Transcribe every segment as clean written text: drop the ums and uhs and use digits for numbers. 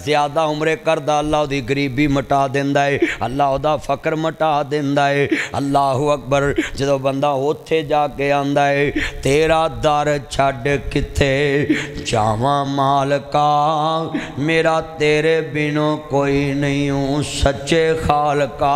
زیادہ عمرے کردا اللہ دی غریبی مٹا دیندا ہے اللہ دا فقر مٹا دیندا ہے اللہ اکبر جدو بندہ اوتھے جا کے آندا ہے تیرا در چھڈ کتے جاواں مالکا میرا تیرے بنوں کوئی نہیں ہوں سچے خالقا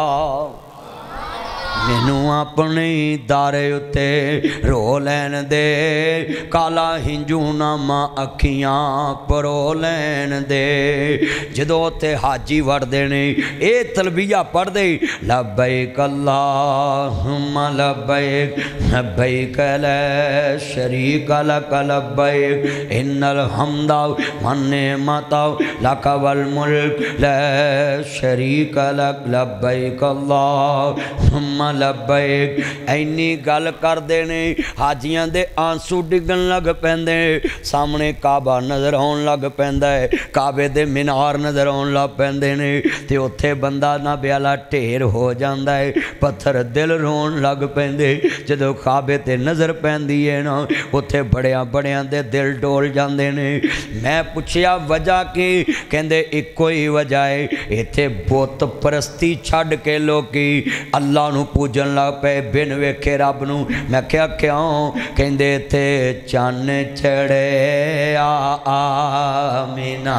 مینوں اپنی دارے اتے رو لین دے کالا ہنجو ناما اکھیاں پرو لین دے جدو تے حاجی وڑ دینے اے تلبیہ پڑھ دے لبیک اللہم لبیک لبیک لا شریک لک لبیک ان الحمد والنعمت لک والملک لا شریک لک لبیک اللہم لبیک اینی گل کر دینے حاجیاں دے آنسو ڈگن لگ پیندے سامنے کعبہ نظر آن لگ پیندا ہے کعبے دے مینار نظر آن لگ پیندے نے تے اوتھے بندہ نہ بیالا ٹھیر ہو جاندا ہے پتھر دل رون لگ پیندے جدو کعبے تے نظر پیندی ہے نا اوتھے بڑیاں بڑیاں دے دل ڈول جاندے نے میں پوچھیا وجہ کی کہندے ایک کوئی وجہ ہے ایتھے بت پرستی چھڈ کے لوکی اللہ نو پوجن لگ پے بن ویکھے رب نو میں کیا کیوں کہندے تھے چن چڑھے آمینہ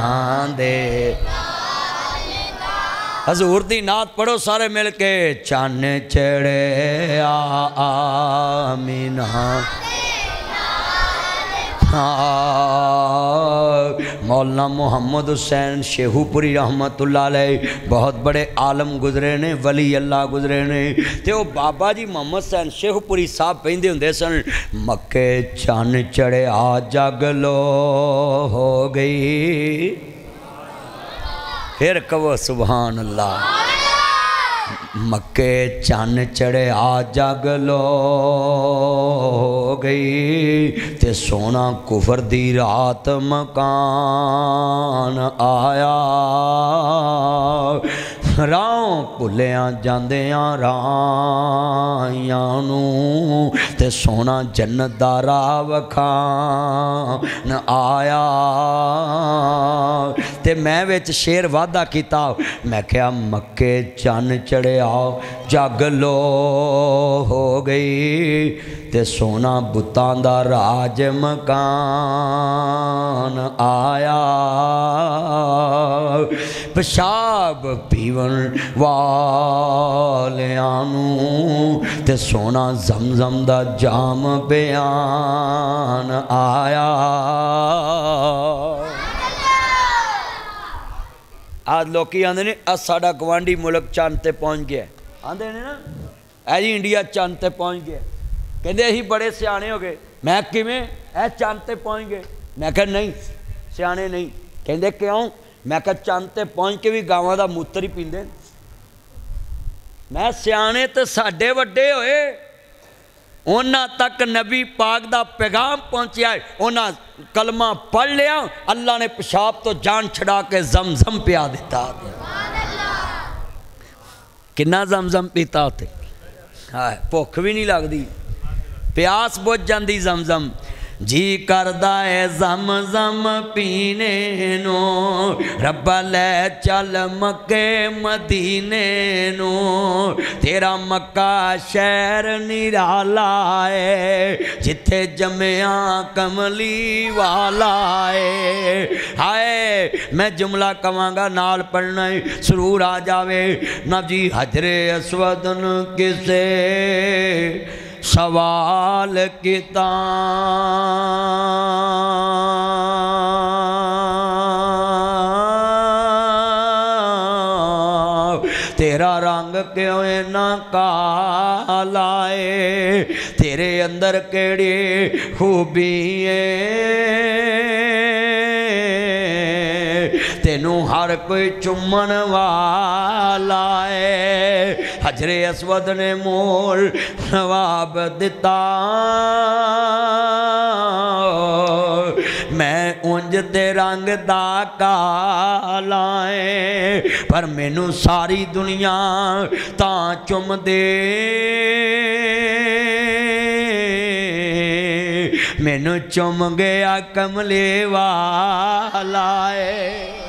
دے حضور دی نعت پڑھو سارے مل کے چن چڑھے آمینہ مولانا محمد حسین شیخو پوری رحمت اللہ علیہ بہت بڑے عالم گزرے نے ولی اللہ گزرے نے تے وہ بابا جی محمد حسین شیخو پوری صاحب پہندے ہوندے سن مکے چن چڑھے آ جگ لو ہو گئی پھر کہو سبحان اللہ مکے چن چڑھے آ جگ لو ہو گئی تے سونا کفر دی رات مکان آیا راہوں بھلیاں جاندیاں رائیاں نو تے سونا جنت دا راہ وکھان آیا تے میں وچ شیر وعدہ کیتا میں کہا مکے چن چڑھے آؤ جگ لو ہو گئی تے سونا بتاں دا راج مکان آیا پیشاب پیون والیاں نو تے سونا زمزم دا جام بیان آیا آج لوکی آندے نے آج ساڑا گوانڈی ملک چاند تے پہنچ گیا آندے نے نا اے جی انڈیا چاند تے پہنچ گیا کہندے ہی بڑے سیانے ہو گئے میں کیویں اے چاند تے پہنچ گئے میں کہا نہیں سیانے نہیں کہندے کیوں میں کہا چاند تے پہنچ کے بھی گاواں دا موتر ہی پیندے میں سیانے تے ساڈے وڈے ہوئے اونا تک نبی پاک دا پیغام پہنچیا ہے اونا کلمہ پڑھ لیا اللہ نے پیشاب تو جان چھڑا کے زمزم پیا دیتا کنا زمزم پیتا ہوتے بھوک بھی نہیں لگ دی پیاس بجھ جاندی زمزم جی کردہ ہے زمزم پینے نو رب لے چل مکے مدینے نو تیرا مکہ شہر نرالا ہے جتھے جمعیاں کملی والا ہے ہائے میں جملہ کمانگا نال پڑھنا ہے سرور آ جاوے نہ جی حجر اسودن کسے سوال کیتا تیرا رنگ کیوں نہ کالا ہے تیرے اندر کیڑی خوبی ہے تینوں ہر کوئی چمن والا ہے حجر اسود نے مول نواب دیتا میں انج تے رنگ دا کالا ہے پر مینوں ساری دنیا تاں چم دے مینوں چم گیا کملے والا ہے